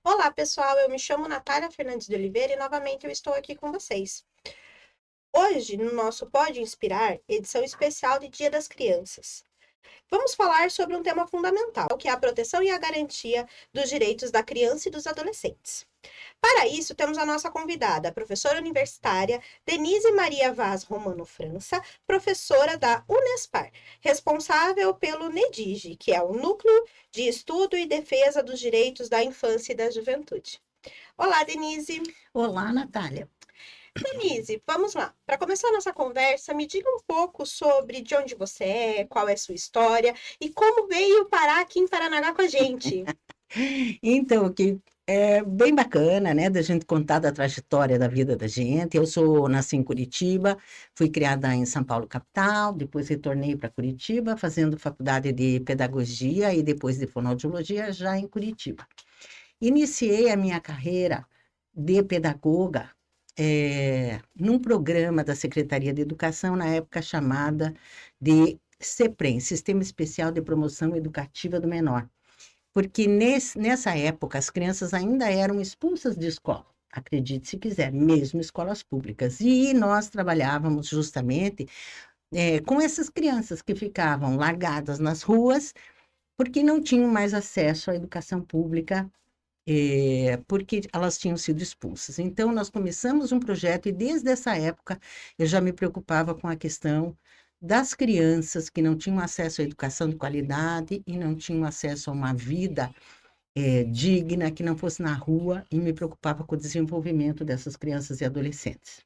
Olá, pessoal, eu me chamo Natália Fernandes de Oliveira e novamente eu estou aqui com vocês. Hoje, no nosso Pode Inspirar, edição especial de Dia das Crianças, vamos falar sobre um tema fundamental, que é a proteção e a garantia dos direitos da criança e dos adolescentes. Para isso, temos a nossa convidada, a professora universitária Denise Maria Vaz Romano França, professora da Unespar, responsável pelo NEDIGE, que é o Núcleo de Estudo e Defesa dos Direitos da Infância e da Juventude. Olá, Denise. Olá, Natália. Denise, vamos lá. Para começar a nossa conversa, me diga um pouco sobre de onde você é, qual é a sua história e como veio parar aqui em Paranaguá com a gente. Então, que é bem bacana, né, da gente contar da trajetória da vida da gente. Nasci em Curitiba, fui criada em São Paulo, capital, depois retornei para Curitiba, fazendo faculdade de pedagogia e depois de fonoaudiologia já em Curitiba. Iniciei a minha carreira de pedagoga num programa da Secretaria de Educação, na época chamada de SEPREM, Sistema Especial de Promoção Educativa do Menor. Porque nessa época as crianças ainda eram expulsas de escola, acredite se quiser, mesmo escolas públicas. E nós trabalhávamos justamente com essas crianças que ficavam largadas nas ruas, porque não tinham mais acesso à educação pública, porque elas tinham sido expulsas. Então, nós começamos um projeto e desde essa época eu já me preocupava com a questão das crianças que não tinham acesso à educação de qualidade e não tinham acesso a uma vida digna, que não fosse na rua, e me preocupava com o desenvolvimento dessas crianças e adolescentes.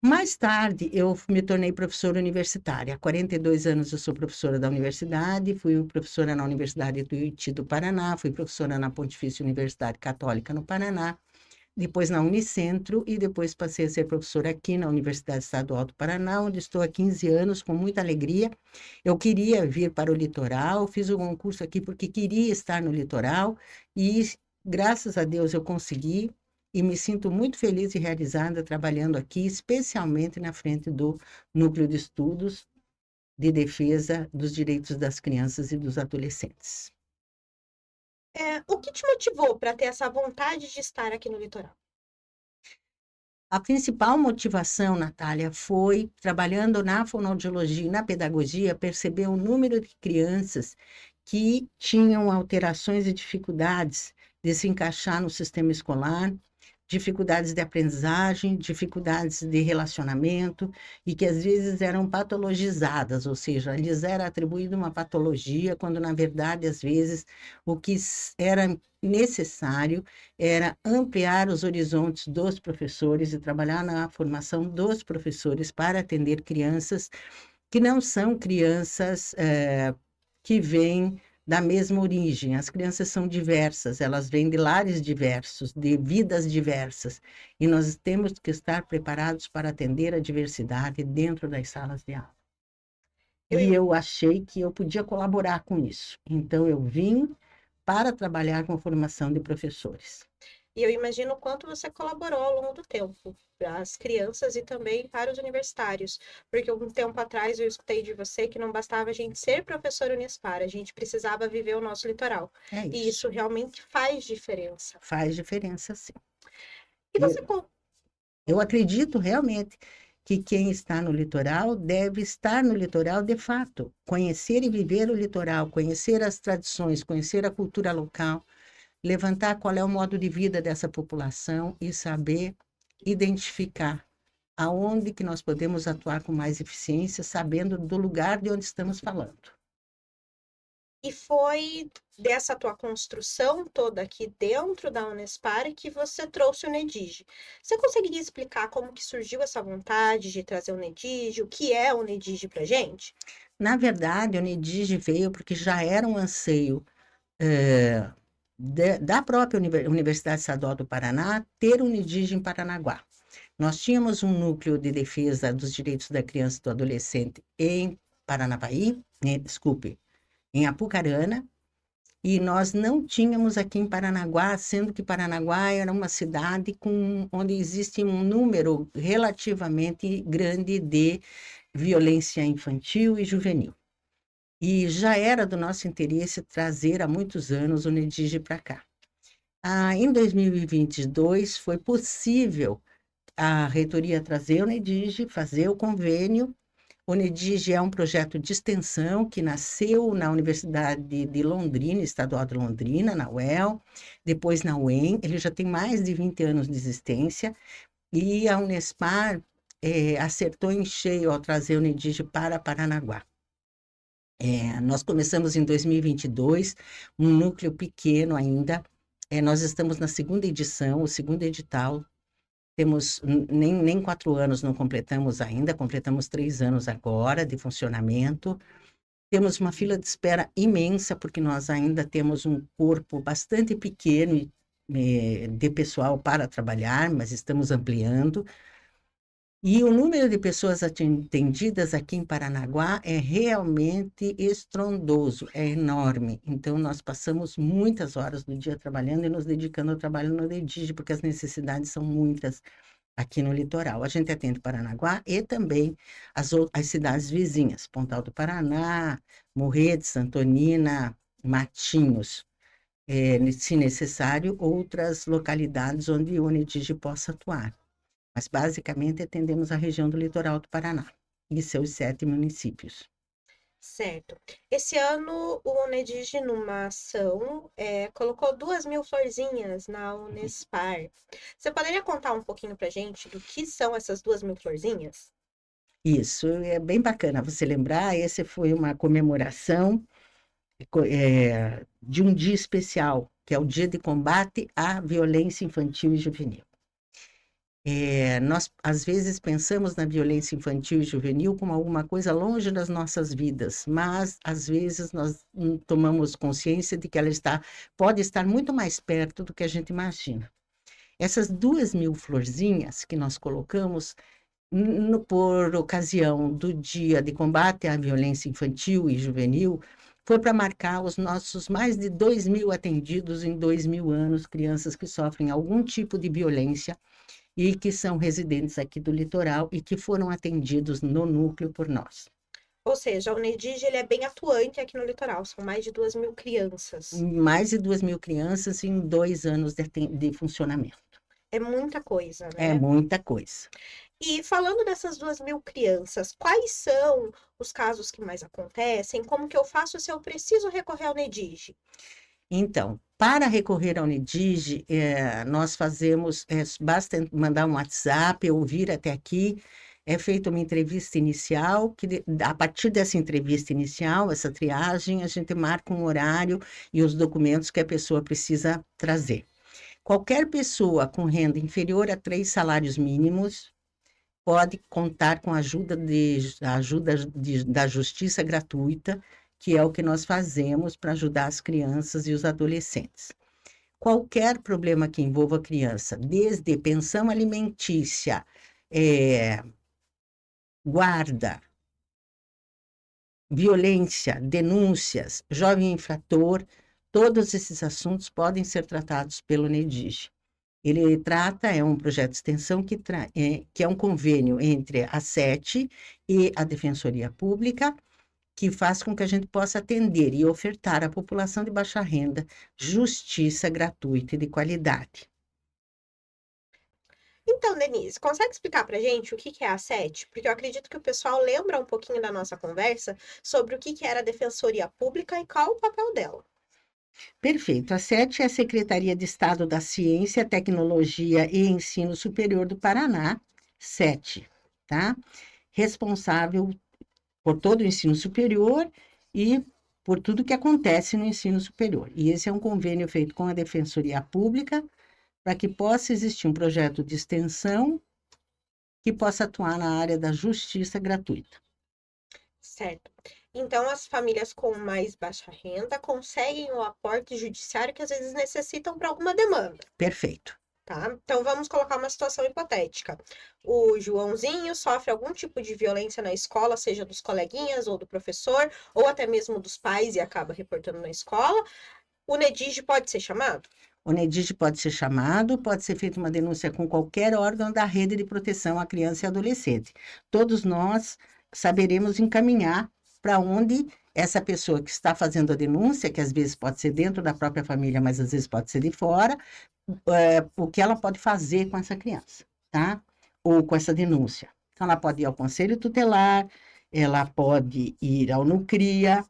Mais tarde, eu me tornei professora universitária. Há 42 anos eu sou professora da universidade, fui professora na Universidade do Tuiuti do Paraná, fui professora na Pontifícia Universidade Católica no Paraná, depois na Unicentro e depois passei a ser professora aqui na Universidade Estadual do Paraná, onde estou há 15 anos com muita alegria. Eu queria vir para o litoral, fiz um concurso aqui porque queria estar no litoral e, graças a Deus, eu consegui e me sinto muito feliz e realizada trabalhando aqui, especialmente na frente do Núcleo de Estudos de Defesa dos Direitos das Crianças e dos Adolescentes. O que te motivou para ter essa vontade de estar aqui no litoral? A principal motivação, Natália, foi, trabalhando na fonoaudiologia e na pedagogia, perceber o número de crianças que tinham alterações e dificuldades de se encaixar no sistema escolar, dificuldades de aprendizagem, dificuldades de relacionamento, e que às vezes eram patologizadas, ou seja, lhes era atribuída uma patologia, quando na verdade, às vezes, o que era necessário era ampliar os horizontes dos professores e trabalhar na formação dos professores para atender crianças que não são crianças que vêm da mesma origem. As crianças são diversas, elas vêm de lares diversos, de vidas diversas, e nós temos que estar preparados para atender a diversidade dentro das salas de aula. E eu achei que eu podia colaborar com isso. Então, eu vim para trabalhar com a formação de professores. E eu imagino o quanto você colaborou ao longo do tempo para as crianças e também para os universitários, porque um tempo atrás eu escutei de você que não bastava a gente ser professor Unespar, a gente precisava viver o nosso litoral. E isso realmente faz diferença. Faz diferença, sim. E você... Eu acredito realmente que quem está no litoral deve estar no litoral de fato, conhecer e viver o litoral, conhecer as tradições, conhecer a cultura local, levantar qual é o modo de vida dessa população e saber identificar aonde que nós podemos atuar com mais eficiência, sabendo do lugar de onde estamos falando. E foi dessa tua construção toda aqui dentro da Unespar que você trouxe o NEDIGE. Você conseguiria explicar como que surgiu essa vontade de trazer o NEDIGE, o que é o NEDIGE para gente? Na verdade, o NEDIGE veio porque já era um anseio da própria Universidade Estadual do Paraná ter um NEDIGE em Paranaguá. Nós tínhamos um núcleo de defesa dos direitos da criança e do adolescente em Paranavaí, em Apucarana, e nós não tínhamos aqui em Paranaguá, sendo que Paranaguá era uma cidade onde existe um número relativamente grande de violência infantil e juvenil. E já era do nosso interesse trazer há muitos anos o NEDIGE para cá. Em 2022 foi possível a reitoria trazer o NEDIGE, fazer o convênio. O NEDIGE é um projeto de extensão que nasceu na Universidade de Londrina, Estadual de Londrina, na UEL, depois na UEM. Ele já tem mais de 20 anos de existência, e a Unespar acertou em cheio ao trazer o NEDIGE para Paranaguá. Nós começamos em 2022, um núcleo pequeno ainda. Nós estamos na segunda edição, o segundo edital. Temos nem 4 anos não completamos ainda, completamos 3 anos agora de funcionamento. Temos uma fila de espera imensa, porque nós ainda temos um corpo bastante pequeno de pessoal para trabalhar, mas estamos ampliando. E o número de pessoas atendidas aqui em Paranaguá é realmente estrondoso, é enorme. Então, nós passamos muitas horas do dia trabalhando e nos dedicando ao trabalho no NEDIGE, porque as necessidades são muitas aqui no litoral. A gente atende Paranaguá e também as cidades vizinhas, Pontal do Paraná, Morretes, Santonina, Matinhos. Se necessário, outras localidades onde o NEDIGE possa atuar. Mas, basicamente, atendemos a região do litoral do Paraná e seus 7 municípios. Certo. Esse ano, o Nedige, numa ação, colocou 2.000 florzinhas na Unespar. Você poderia contar um pouquinho pra gente do que são essas 2.000 florzinhas? Isso, é bem bacana você lembrar. Essa foi uma comemoração de um dia especial, que é o Dia de Combate à Violência Infantil e Juvenil. Nós, às vezes, pensamos na violência infantil e juvenil como alguma coisa longe das nossas vidas, mas, às vezes, nós tomamos consciência de que ela pode estar muito mais perto do que a gente imagina. Essas 2.000 florzinhas que nós colocamos por ocasião do Dia de Combate à Violência Infantil e Juvenil, foi para marcar os nossos mais de 2.000 atendidos em 2.000 anos, crianças que sofrem algum tipo de violência e que são residentes aqui do litoral e que foram atendidos no núcleo por nós. Ou seja, o Nedige, ele é bem atuante aqui no litoral, são mais de 2.000 crianças. Mais de 2.000 crianças em 2 anos de funcionamento. É muita coisa, É né? muita coisa. E falando dessas 2.000 crianças, quais são os casos que mais acontecem? Como que eu faço se eu preciso recorrer ao Nedige? Então, para recorrer ao NEDIGE, nós fazemos, basta mandar um WhatsApp ou vir até aqui, é feita uma entrevista inicial, que a partir dessa entrevista inicial, essa triagem, a gente marca um horário e os documentos que a pessoa precisa trazer. Qualquer pessoa com renda inferior a 3 salários mínimos pode contar com a ajuda da Justiça Gratuita, que é o que nós fazemos para ajudar as crianças e os adolescentes. Qualquer problema que envolva a criança, desde pensão alimentícia, guarda, violência, denúncias, jovem infrator, todos esses assuntos podem ser tratados pelo NEDIGE. Ele é um projeto de extensão que é um convênio entre a SET e a Defensoria Pública, que faz com que a gente possa atender e ofertar à população de baixa renda justiça gratuita e de qualidade. Então, Denise, consegue explicar pra gente o que que é a SET? Porque eu acredito que o pessoal lembra um pouquinho da nossa conversa sobre o que que era a Defensoria Pública e qual o papel dela. Perfeito. A SET é a Secretaria de Estado da Ciência, Tecnologia e Ensino Superior do Paraná, SET, tá? Responsável por todo o ensino superior e por tudo que acontece no ensino superior. E esse é um convênio feito com a Defensoria Pública para que possa existir um projeto de extensão que possa atuar na área da justiça gratuita. Certo. Então, as famílias com mais baixa renda conseguem o aporte judiciário que às vezes necessitam para alguma demanda, Perfeito. tá? Então, vamos colocar uma situação hipotética. O Joãozinho sofre algum tipo de violência na escola, seja dos coleguinhas ou do professor, ou até mesmo dos pais e acaba reportando na escola. o NEDIG pode ser chamado? O NEDIG pode ser chamado, pode ser feita uma denúncia com qualquer órgão da rede de proteção à criança e adolescente. Todos nós saberemos encaminhar para onde essa pessoa que está fazendo a denúncia, que às vezes pode ser dentro da própria família, mas às vezes pode ser de fora, o que ela pode fazer com essa criança, tá? Ou com essa denúncia. Então, ela pode ir ao Conselho Tutelar, ela pode ir ao NUCRIA,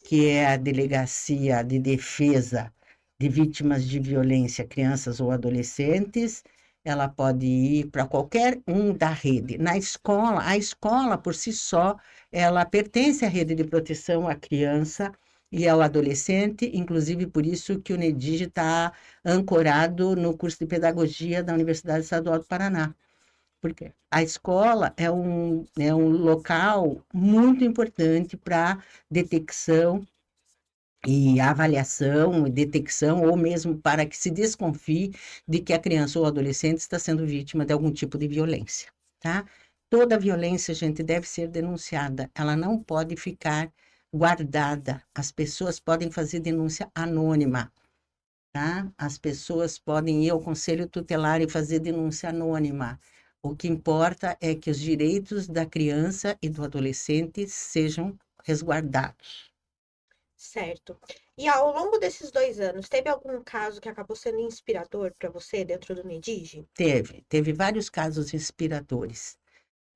que é a Delegacia de Defesa de Vítimas de Violência, Crianças ou Adolescentes, ela pode ir para qualquer um da rede. Na escola, a escola, por si só, ela pertence à rede de proteção à criança e ao adolescente, inclusive por isso que o NEDIG está ancorado no curso de Pedagogia da Universidade Estadual do Paraná. Porque a escola é um local muito importante para detecção e avaliação e detecção, ou mesmo para que se desconfie de que a criança ou adolescente está sendo vítima de algum tipo de violência, tá? Toda violência, gente, deve ser denunciada, ela não pode ficar guardada. As pessoas podem fazer denúncia anônima, tá? As pessoas podem ir ao Conselho Tutelar e fazer denúncia anônima. O que importa é que os direitos da criança e do adolescente sejam resguardados. Certo. E ao longo desses 2 anos, teve algum caso que acabou sendo inspirador para você dentro do NEDIG? Teve vários casos inspiradores.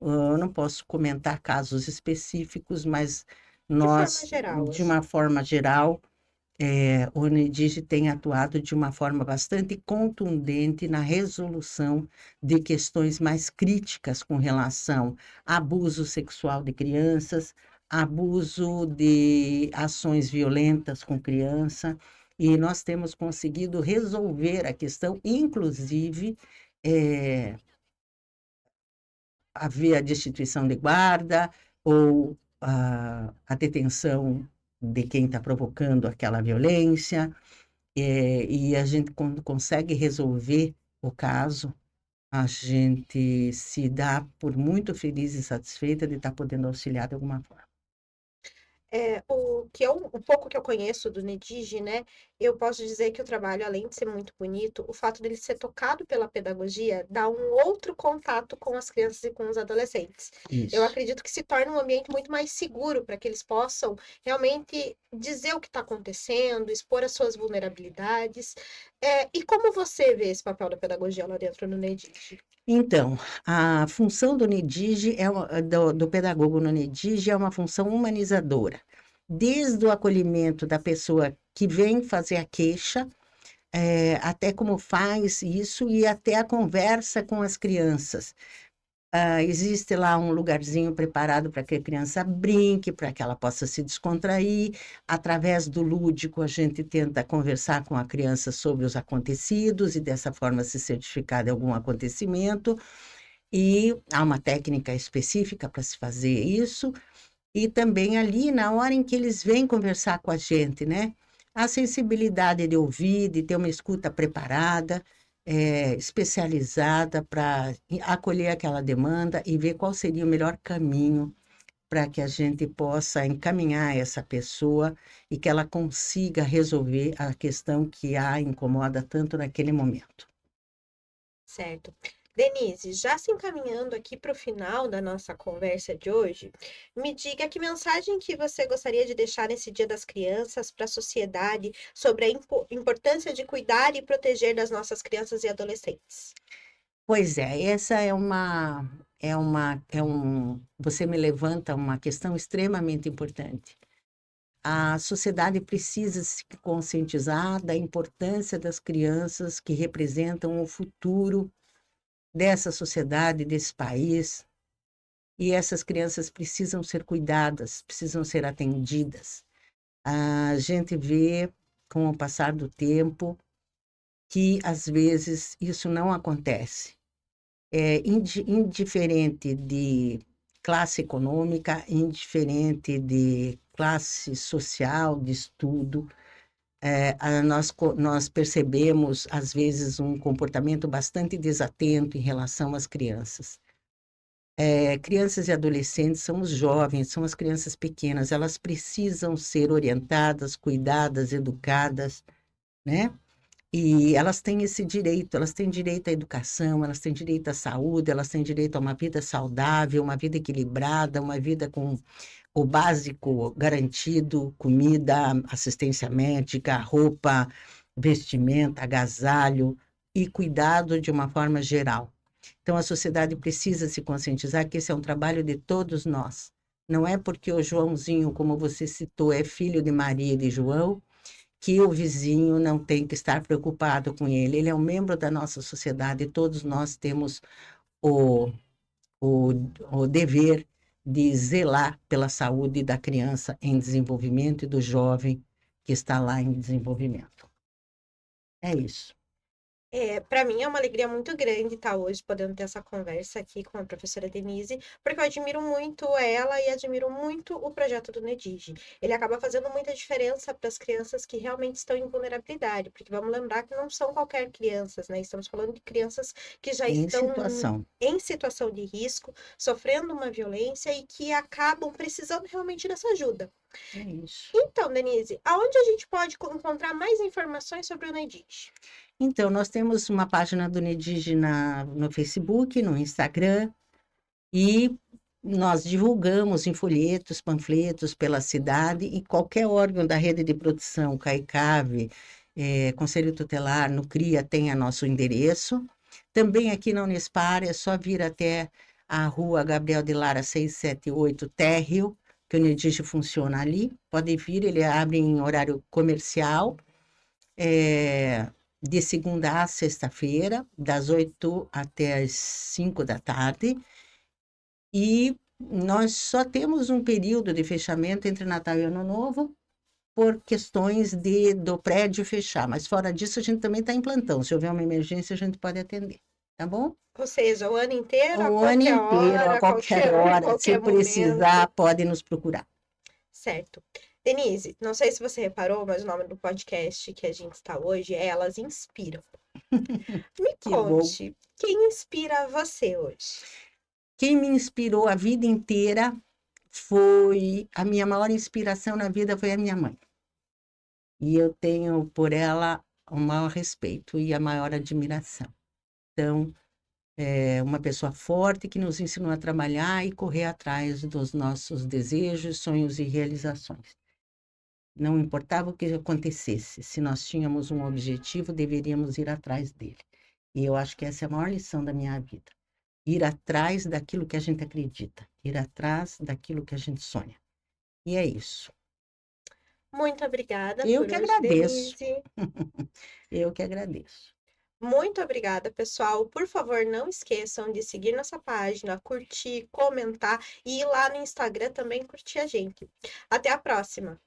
Eu não posso comentar casos específicos, mas De forma nós, geral, de assim. uma forma geral, o NEDIG tem atuado de uma forma bastante contundente na resolução de questões mais críticas com relação a abuso sexual de crianças, abuso de ações violentas com criança, e nós temos conseguido resolver a questão, inclusive, haver a destituição de guarda ou a detenção de quem está provocando aquela violência, e a gente, quando consegue resolver o caso, a gente se dá por muito feliz e satisfeita de estar podendo auxiliar de alguma forma. O pouco que eu conheço do NEDIG, né, eu posso dizer que o trabalho, além de ser muito bonito, o fato dele ser tocado pela pedagogia dá um outro contato com as crianças e com os adolescentes. Eu Isso. acredito que se torna um ambiente muito mais seguro para que eles possam realmente dizer o que está acontecendo, expor as suas vulnerabilidades. E como você vê esse papel da pedagogia lá dentro do NEDIG? Então, a função do NEDIG, do pedagogo no NEDIG, é uma função humanizadora. Desde o acolhimento da pessoa que vem fazer a queixa, até como faz isso e até a conversa com as crianças. Existe lá um lugarzinho preparado para que a criança brinque, para que ela possa se descontrair. Através do lúdico, a gente tenta conversar com a criança sobre os acontecidos e dessa forma se certificar de algum acontecimento. E há uma técnica específica para se fazer isso. E também ali, na hora em que eles vêm conversar com a gente, né? A sensibilidade de ouvir, de ter uma escuta preparada, especializada para acolher aquela demanda e ver qual seria o melhor caminho para que a gente possa encaminhar essa pessoa e que ela consiga resolver a questão que a incomoda tanto naquele momento. Certo. Denise, já se encaminhando aqui para o final da nossa conversa de hoje, me diga que mensagem que você gostaria de deixar nesse Dia das Crianças para a sociedade sobre a importância de cuidar e proteger das nossas crianças e adolescentes. Pois é, essa você me levanta uma questão extremamente importante. A sociedade precisa se conscientizar da importância das crianças que representam o futuro dessa sociedade, desse país, e essas crianças precisam ser cuidadas, precisam ser atendidas. A gente vê, com o passar do tempo, que às vezes isso não acontece. Indiferente de classe econômica, indiferente de classe social, de estudo, nós percebemos, às vezes, um comportamento bastante desatento em relação às crianças. Crianças e adolescentes são os jovens, são as crianças pequenas, elas precisam ser orientadas, cuidadas, educadas, né? E elas têm esse direito, elas têm direito à educação, elas têm direito à saúde, elas têm direito a uma vida saudável, uma vida equilibrada, uma vida com o básico garantido, comida, assistência médica, roupa, vestimenta, agasalho e cuidado de uma forma geral. Então, a sociedade precisa se conscientizar que esse é um trabalho de todos nós. Não é porque o Joãozinho, como você citou, é filho de Maria e de João, que o vizinho não tem que estar preocupado com ele. Ele é um membro da nossa sociedade e todos nós temos o, o, o dever de zelar pela saúde da criança em desenvolvimento e do jovem que está lá em desenvolvimento. É isso. Para mim é uma alegria muito grande estar hoje podendo ter essa conversa aqui com a professora Denise, porque eu admiro muito ela e admiro muito o projeto do NEDIGE. Ele acaba fazendo muita diferença para as crianças que realmente estão em vulnerabilidade, porque vamos lembrar que não são qualquer crianças, né? Estamos falando de crianças que já Em estão situação. em situação de risco, sofrendo uma violência e que acabam precisando realmente dessa ajuda. É isso. Então, Denise, aonde a gente pode encontrar mais informações sobre o NEDIGE? Então, nós temos uma página do NEDIGE no Facebook, no Instagram, e nós divulgamos em folhetos, panfletos pela cidade e qualquer órgão da rede de produção, CAICAV, Conselho Tutelar, no CRIA, tem nosso endereço. Também aqui na Unespar é só vir até a rua Gabriel de Lara 678 Térreo, que o NEDIGE funciona ali. Pode vir, ele abre em horário comercial, de segunda a sexta-feira, das 8 até as 5 da tarde. E nós só temos um período de fechamento entre Natal e Ano Novo por questões do prédio fechar, mas fora disso a gente também está em plantão. Se houver uma emergência, a gente pode atender, tá bom? Ou seja, o ano inteiro, a O ano qualquer inteiro, a hora, qualquer a hora, se qualquer precisar, momento. pode nos procurar. Certo. Denise, não sei se você reparou, mas o nome do podcast que a gente está hoje é Elas Inspiram. Me Que bom. conte, quem inspira você hoje? Quem me inspirou a vida inteira foi a minha maior inspiração na vida foi a minha mãe. E eu tenho por ela o maior respeito e a maior admiração. Então, é uma pessoa forte que nos ensinou a trabalhar e correr atrás dos nossos desejos, sonhos e realizações. Não importava o que acontecesse, se nós tínhamos um objetivo, deveríamos ir atrás dele. E eu acho que essa é a maior lição da minha vida. Ir atrás daquilo que a gente acredita, ir atrás daquilo que a gente sonha. E é isso. Muito obrigada Eu por que hoje, agradeço. Denise. Eu que agradeço. Muito obrigada, pessoal. Por favor, não esqueçam de seguir nossa página, curtir, comentar e ir lá no Instagram também curtir a gente. Até a próxima!